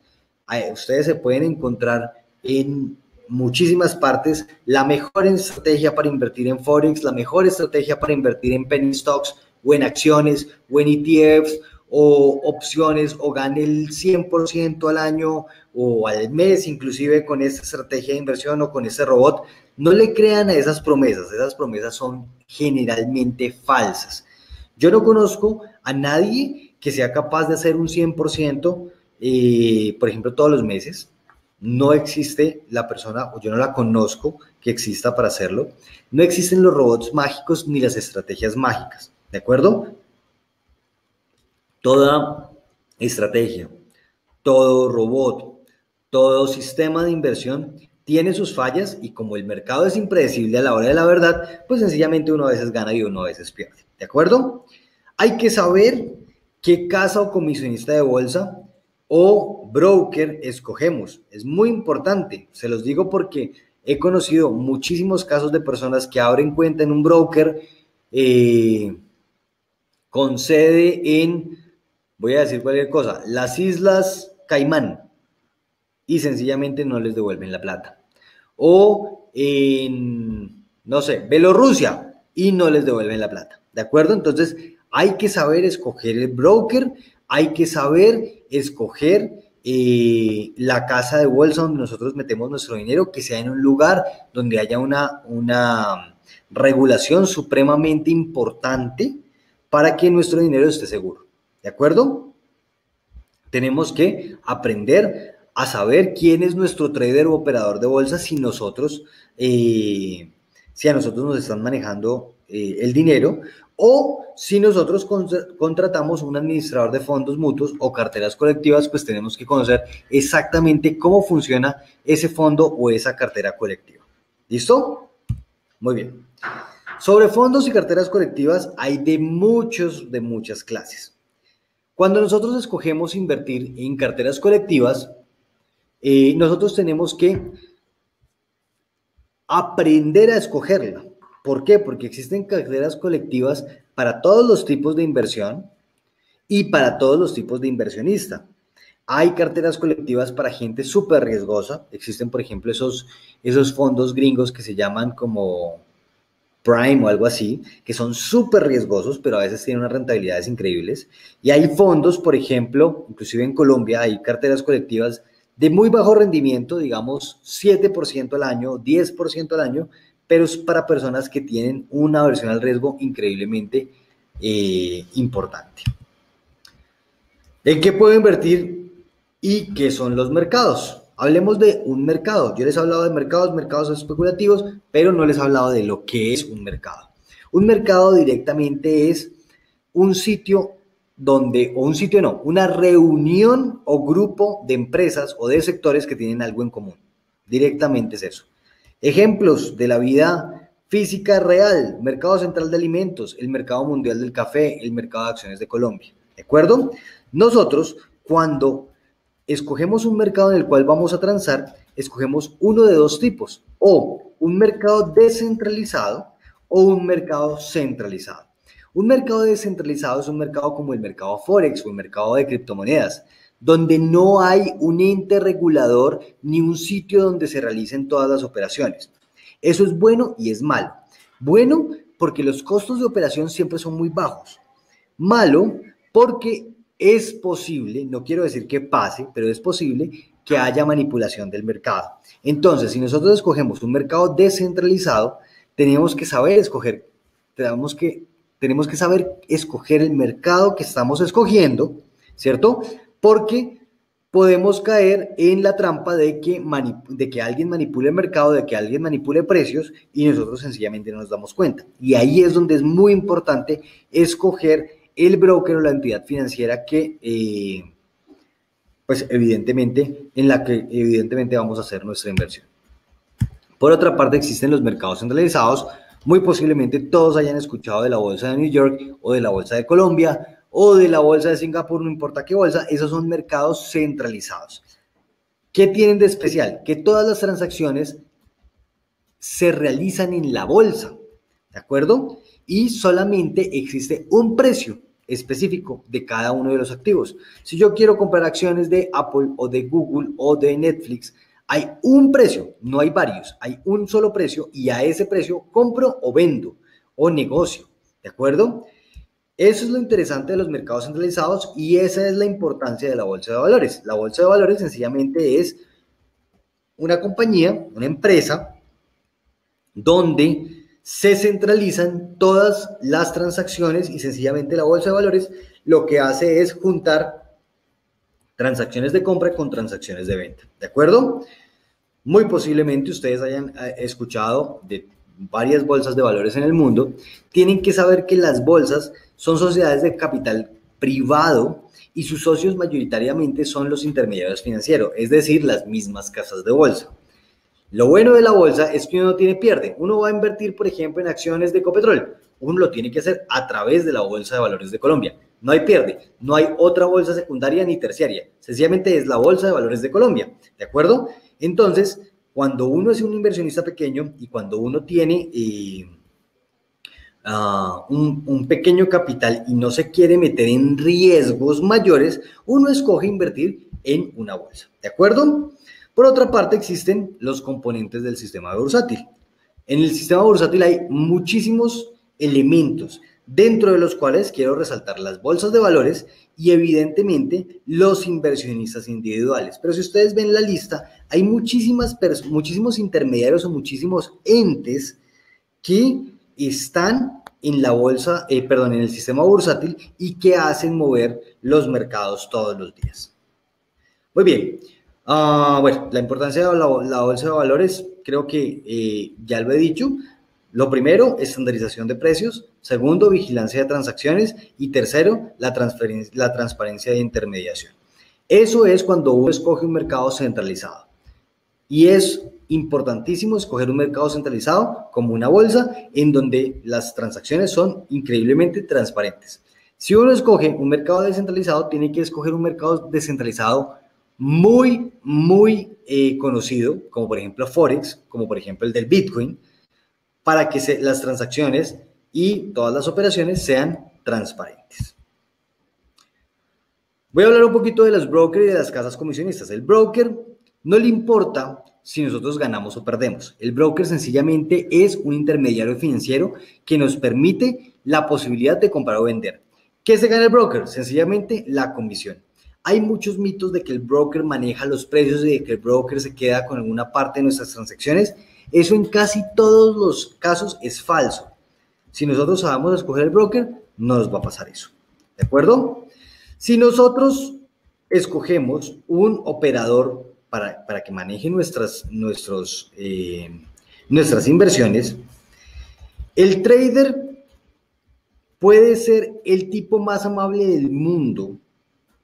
Ustedes se pueden encontrar en muchísimas partes la mejor estrategia para invertir en Forex, la mejor estrategia para invertir en penny stocks o en acciones o en ETFs o opciones o gane el 100% al año o al mes, inclusive con esta estrategia de inversión o con este robot. No le crean a esas promesas son generalmente falsas. Yo no conozco a nadie que sea capaz de hacer un 100%, por ejemplo, todos los meses. No existe la persona, o yo no la conozco que exista para hacerlo. No existen los robots mágicos ni las estrategias mágicas, ¿de acuerdo? Toda estrategia, todo robot, todo sistema de inversión tiene sus fallas, y como el mercado es impredecible a la hora de la verdad, pues sencillamente uno a veces gana y uno a veces pierde, ¿de acuerdo? Hay que saber qué casa o comisionista de bolsa o broker escogemos. Es muy importante, se los digo porque he conocido muchísimos casos de personas que abren cuenta en un broker con sede en, voy a decir cualquier cosa, las Islas Caimán, y sencillamente no les devuelven la plata. O en, no sé, Bielorrusia, y no les devuelven la plata. ¿De acuerdo? Entonces, hay que saber escoger el broker, hay que saber escoger la casa de bolsa donde nosotros metemos nuestro dinero, que sea en un lugar donde haya una regulación supremamente importante para que nuestro dinero esté seguro. ¿De acuerdo? Tenemos que aprender a saber quién es nuestro trader o operador de bolsa si a nosotros nos están manejando el dinero, o si nosotros contratamos un administrador de fondos mutuos o carteras colectivas, pues tenemos que conocer exactamente cómo funciona ese fondo o esa cartera colectiva. ¿Listo? Muy bien. Sobre fondos y carteras colectivas hay de muchas clases. Cuando nosotros escogemos invertir en carteras colectivas, nosotros tenemos que aprender a escogerla. ¿Por qué? Porque existen carteras colectivas para todos los tipos de inversión y para todos los tipos de inversionista. Hay carteras colectivas para gente súper riesgosa. Existen, por ejemplo, esos fondos gringos que se llaman como Prime o algo así, que son súper riesgosos, pero a veces tienen unas rentabilidades increíbles. Y hay fondos, por ejemplo, inclusive en Colombia, hay carteras colectivas de muy bajo rendimiento, digamos 7% al año, 10% al año, pero es para personas que tienen una aversión al riesgo increíblemente importante. ¿En qué puedo invertir y qué son los mercados? Hablemos de un mercado. Yo les he hablado de mercados especulativos, pero no les he hablado de lo que es un mercado. Un mercado directamente es un sitio una reunión o grupo de empresas o de sectores que tienen algo en común. Directamente es eso. Ejemplos de la vida física real: Mercado Central de Alimentos, el Mercado Mundial del Café, el Mercado de Acciones de Colombia. ¿De acuerdo? Nosotros, cuando escogemos un mercado en el cual vamos a transar, escogemos uno de dos tipos: o un mercado descentralizado o un mercado centralizado. Un mercado descentralizado es un mercado como el mercado Forex o el mercado de criptomonedas, donde no hay un ente regulador ni un sitio donde se realicen todas las operaciones. Eso es bueno y es malo. Bueno, porque los costos de operación siempre son muy bajos. Malo, porque es posible, no quiero decir que pase, pero es posible que haya manipulación del mercado. Entonces, si nosotros escogemos un mercado descentralizado, tenemos que saber escoger el mercado que estamos escogiendo, ¿cierto? Porque podemos caer en la trampa de que alguien manipule el mercado, de que alguien manipule precios, y nosotros sencillamente no nos damos cuenta. Y ahí es donde es muy importante escoger el broker o la entidad financiera que pues evidentemente, en la que evidentemente vamos a hacer nuestra inversión. Por otra parte, existen los mercados centralizados. Muy posiblemente todos hayan escuchado de la bolsa de New York o de la bolsa de Colombia o de la bolsa de Singapur, no importa qué bolsa, esos son mercados centralizados. ¿Qué tienen de especial? Que todas las transacciones se realizan en la bolsa, ¿de acuerdo? Y solamente existe un precio específico de cada uno de los activos. Si yo quiero comprar acciones de Apple o de Google o de Netflix, hay un precio, no hay varios, hay un solo precio y a ese precio compro o vendo o negocio, ¿de acuerdo? Eso es lo interesante de los mercados centralizados y esa es la importancia de la bolsa de valores. La bolsa de valores sencillamente es una compañía, una empresa, donde se centralizan todas las transacciones y sencillamente la bolsa de valores lo que hace es juntar transacciones de compra con transacciones de venta, ¿de acuerdo? Muy posiblemente ustedes hayan escuchado de varias bolsas de valores en el mundo. Tienen que saber que las bolsas son sociedades de capital privado y sus socios mayoritariamente son los intermediarios financieros, es decir, las mismas casas de bolsa. Lo bueno de la bolsa es que uno no tiene pierde. Uno va a invertir, por ejemplo, en acciones de Ecopetrol. Uno lo tiene que hacer a través de la Bolsa de Valores de Colombia. No hay pierde. No hay otra bolsa secundaria ni terciaria. Sencillamente es la Bolsa de Valores de Colombia. ¿De acuerdo? Entonces, cuando uno es un inversionista pequeño y cuando uno tiene un pequeño capital y no se quiere meter en riesgos mayores, uno escoge invertir en una bolsa. ¿De acuerdo? Por otra parte, existen los componentes del sistema bursátil. En el sistema bursátil hay muchísimos elementos, dentro de los cuales quiero resaltar las bolsas de valores y evidentemente los inversionistas individuales. Pero si ustedes ven la lista, hay muchísimos intermediarios o muchísimos entes que están en la bolsa, en el sistema bursátil y que hacen mover los mercados todos los días. Muy bien. Bueno, la importancia de la bolsa de valores, creo que ya lo he dicho. Lo primero, estandarización de precios. Segundo, vigilancia de transacciones. Y tercero, la transparencia de intermediación. Eso es cuando uno escoge un mercado centralizado. Y es importantísimo escoger un mercado centralizado como una bolsa en donde las transacciones son increíblemente transparentes. Si uno escoge un mercado descentralizado, tiene que escoger un mercado descentralizado muy conocido, como por ejemplo Forex, como por ejemplo el del Bitcoin, para que las transacciones y todas las operaciones sean transparentes. Voy a hablar un poquito de los brokers y de las casas comisionistas. El broker no le importa si nosotros ganamos o perdemos. El broker sencillamente es un intermediario financiero que nos permite la posibilidad de comprar o vender. ¿Qué se gana el broker? Sencillamente la comisión. Hay muchos mitos de que el broker maneja los precios y de que el broker se queda con alguna parte de nuestras transacciones. Eso en casi todos los casos es falso. Si nosotros sabemos escoger el broker, no nos va a pasar eso. ¿De acuerdo? Si nosotros escogemos un operador para que maneje nuestras inversiones, el trader puede ser el tipo más amable del mundo,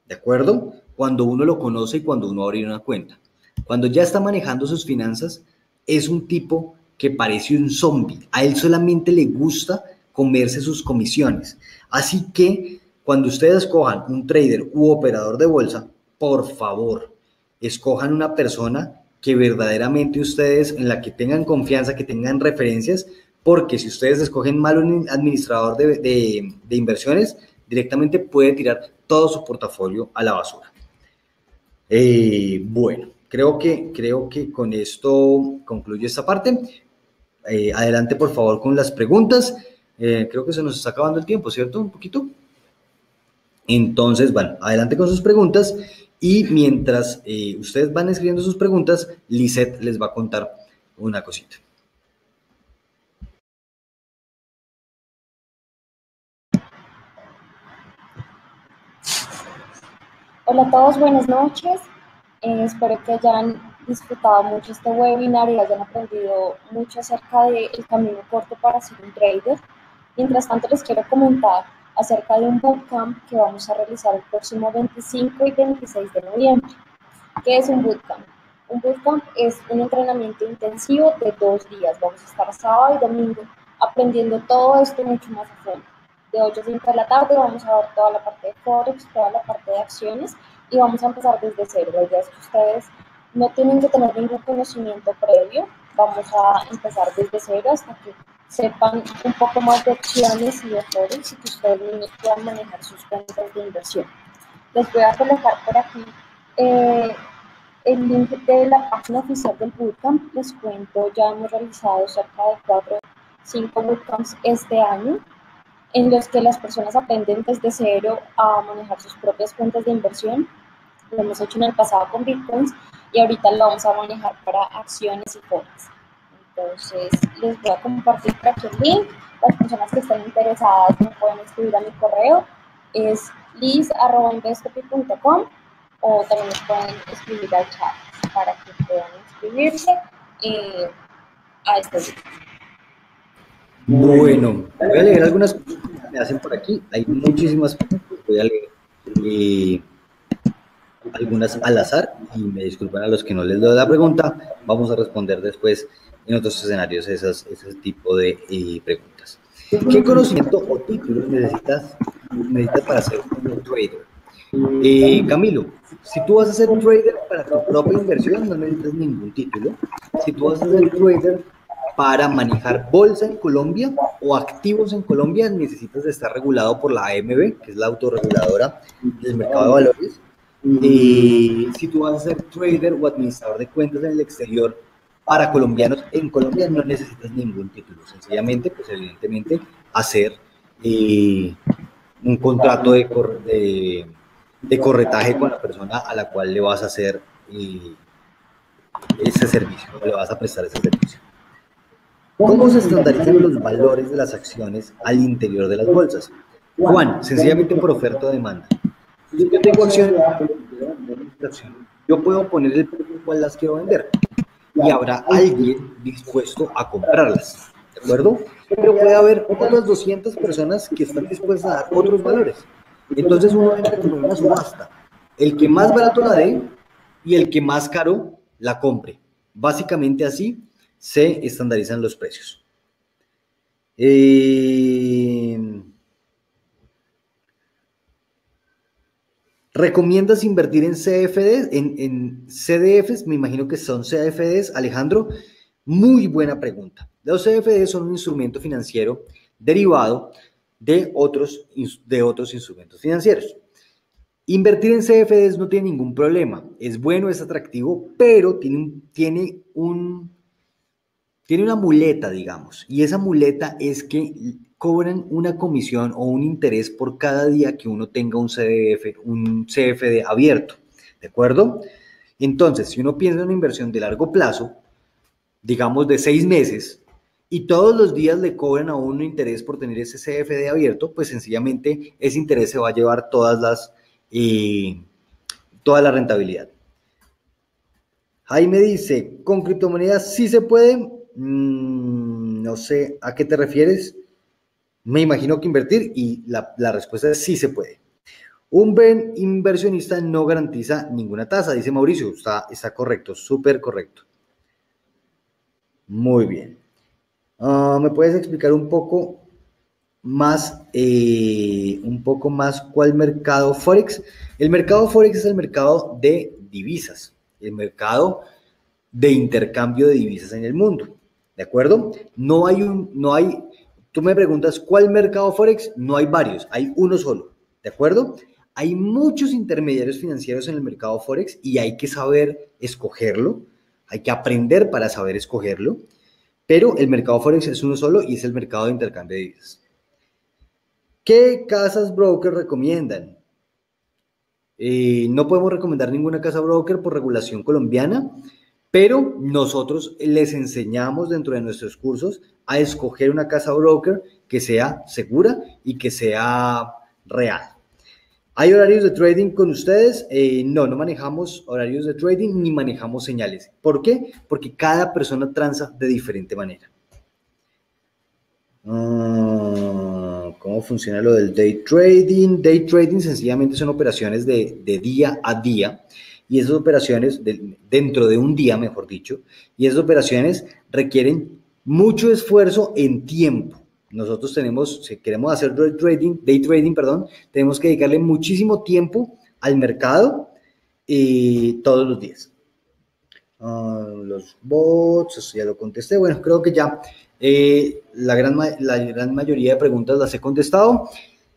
¿de acuerdo? Cuando uno lo conoce y cuando uno abre una cuenta. Cuando ya está manejando sus finanzas, es un tipo que parece un zombie. A él solamente le gusta comerse sus comisiones. Así que cuando ustedes escojan un trader u operador de bolsa, por favor, escojan una persona que verdaderamente ustedes, en la que tengan confianza, que tengan referencias, porque si ustedes escogen mal un administrador de inversiones, directamente puede tirar todo su portafolio a la basura. Bueno, creo que con esto concluyo esta parte. Adelante, por favor, con las preguntas. Creo que se nos está acabando el tiempo, ¿cierto? Un poquito. Entonces, bueno, adelante con sus preguntas y mientras ustedes van escribiendo sus preguntas, Lisette les va a contar una cosita. Hola a todos, buenas noches. Espero que hayan disfrutado mucho este webinar y hayan aprendido mucho acerca del camino corto para ser un trader. Mientras tanto, les quiero comentar acerca de un bootcamp que vamos a realizar el próximo 25 y 26 de noviembre. ¿Qué es un bootcamp? Un bootcamp es un entrenamiento intensivo de 2 días. Vamos a estar sábado y domingo aprendiendo todo esto mucho más a fondo. De 8 a 5 de la tarde vamos a ver toda la parte de Forex, toda la parte de acciones y vamos a empezar desde cero. La idea es que ustedes no tienen que tener ningún conocimiento previo. Vamos a empezar desde cero hasta que sepan un poco más de acciones y de Forex y que ustedes mismos puedan manejar sus cuentas de inversión. Les voy a colocar por aquí el link de la página oficial del bootcamp. Les cuento, ya hemos realizado cerca de 4 o 5 bootcamps este año, en los que las personas aprenden desde cero a manejar sus propias cuentas de inversión. Lo hemos hecho en el pasado con Bitcoins y ahorita lo vamos a manejar para acciones y Forex. Entonces, les voy a compartir por aquí el link. Las personas que estén interesadas me pueden escribir a mi correo, es liz@investopi.com, o también les pueden escribir al chat para que puedan inscribirse a este grupo. Bueno, voy a leer algunas cosas que me hacen por aquí. Hay muchísimas cosas, voy a leer algunas al azar y me disculpan a los que no les doy la pregunta. Vamos a responder después en otros escenarios ese tipo de preguntas. ¿Qué conocimiento o título necesitas para ser un trader? Camilo, si tú vas a ser trader para tu propia inversión, no necesitas ningún título. Si tú vas a ser trader para manejar bolsa en Colombia o activos en Colombia, necesitas estar regulado por la AMB, que es la autorreguladora del mercado de valores. Si tú vas a ser trader o administrador de cuentas en el exterior para colombianos, en Colombia no necesitas ningún título. Sencillamente, pues evidentemente, hacer un contrato de corretaje con la persona a la cual le vas a hacer ese servicio, le vas a prestar ese servicio. ¿Cómo se estandarizan los valores de las acciones al interior de las bolsas? Juan, sencillamente por oferta o demanda. Si yo tengo acciones, yo puedo poner el precio al cual las quiero vender y habrá alguien dispuesto a comprarlas, ¿de acuerdo? Pero puede haber otras 200 personas que están dispuestas a dar otros valores. Entonces uno entra como en una subasta. El que más barato la dé y el que más caro la compre. Básicamente así se estandarizan los precios. ¿Recomiendas invertir en CFDs, en CDFs? Me imagino que son CFDs, Alejandro. Muy buena pregunta. Los CFDs son un instrumento financiero derivado de otros instrumentos financieros. Invertir en CFDs no tiene ningún problema. Es bueno, es atractivo, pero tiene una muleta, digamos. Y esa muleta es que cobran una comisión o un interés por cada día que uno tenga un CFD abierto, ¿de acuerdo? Entonces, si uno piensa en una inversión de largo plazo, digamos de 6 meses, y todos los días le cobran a uno interés por tener ese CFD abierto, pues sencillamente ese interés se va a llevar toda la rentabilidad. Jaime dice, ¿con criptomonedas sí se puede? No sé a qué te refieres. Me imagino que invertir y la respuesta es sí se puede. Un buen inversionista no garantiza ninguna tasa, dice Mauricio. Está correcto, súper correcto. Muy bien. ¿Me puedes explicar un poco más cuál mercado Forex? El mercado Forex es el mercado de divisas, el mercado de intercambio de divisas en el mundo, ¿de acuerdo? Tú me preguntas, ¿cuál mercado Forex? No hay varios, hay uno solo, ¿de acuerdo? Hay muchos intermediarios financieros en el mercado Forex y hay que saber escogerlo, hay que aprender para saber escogerlo, pero el mercado Forex es uno solo y es el mercado de intercambio de divisas. ¿Qué casas broker recomiendan? No podemos recomendar ninguna casa broker por regulación colombiana, pero nosotros les enseñamos dentro de nuestros cursos a escoger una casa broker que sea segura y que sea real. ¿Hay horarios de trading con ustedes? No manejamos horarios de trading ni manejamos señales. ¿Por qué? Porque cada persona transa de diferente manera. cómo funciona lo del day trading. Day trading sencillamente son operaciones de día a día, y esas operaciones, dentro de un día, mejor dicho, y esas operaciones requieren mucho esfuerzo en tiempo. Nosotros si queremos hacer day trading, perdón, tenemos que dedicarle muchísimo tiempo al mercado todos los días. Los bots, eso ya lo contesté. Bueno, creo que ya la gran mayoría de preguntas las he contestado.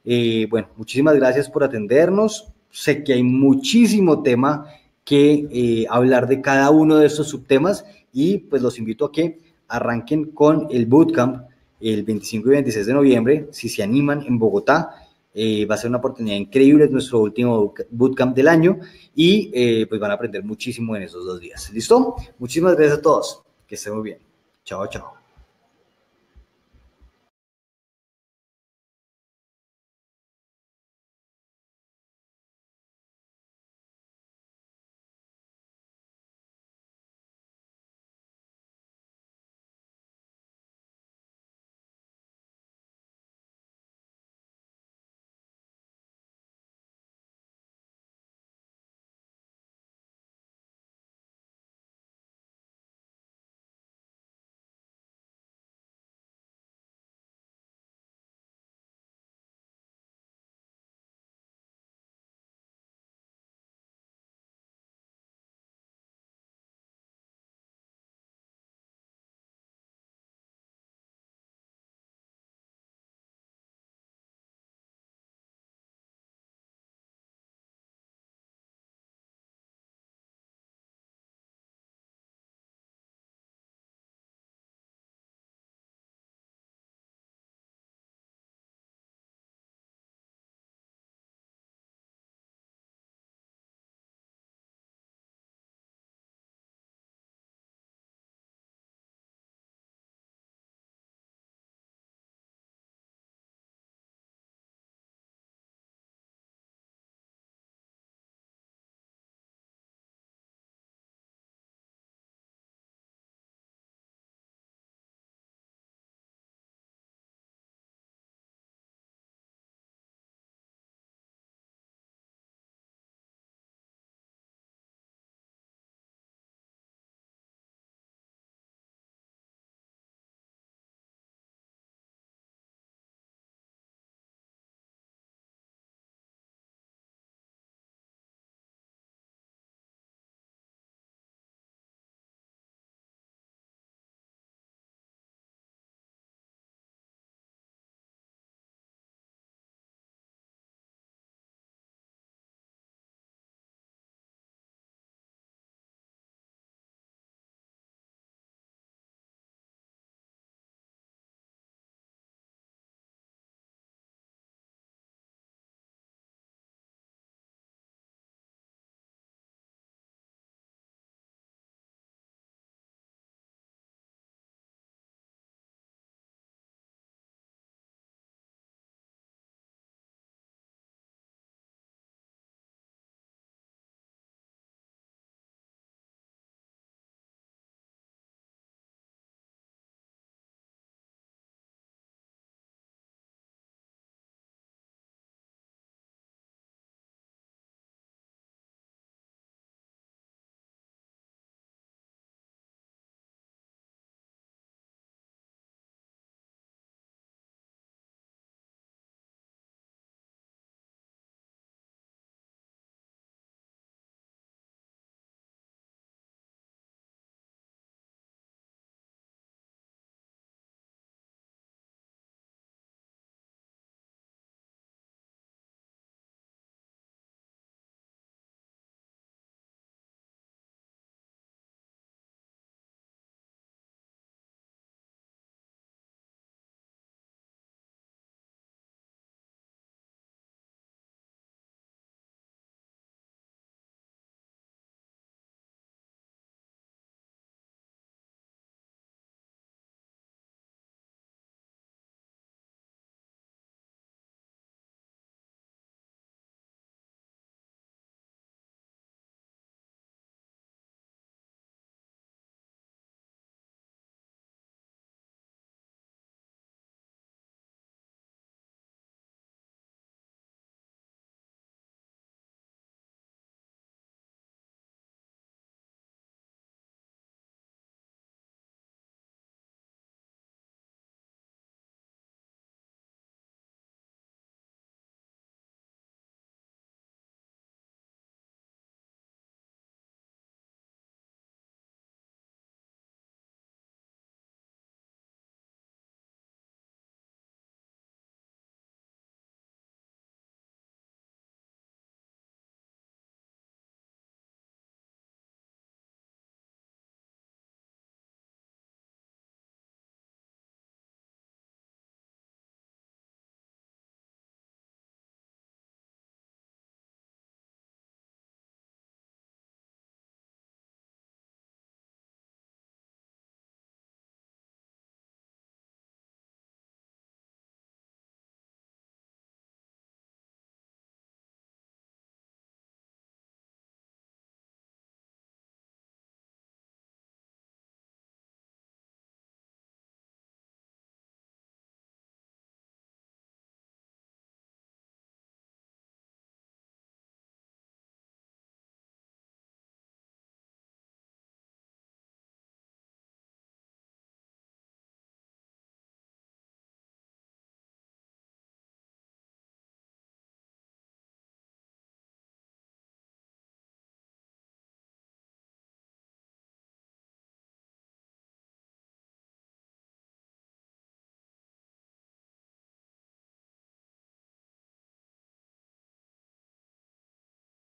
Bueno, muchísimas gracias por atendernos. Sé que hay muchísimo tema que hablar de cada uno de estos subtemas, y pues los invito a que arranquen con el bootcamp el 25 y 26 de noviembre, si se animan, en Bogotá. Va a ser una oportunidad increíble, es nuestro último bootcamp del año, y pues van a aprender muchísimo en esos 2 días. ¿Listo? Muchísimas gracias a todos, que estén muy bien. Chao, chao.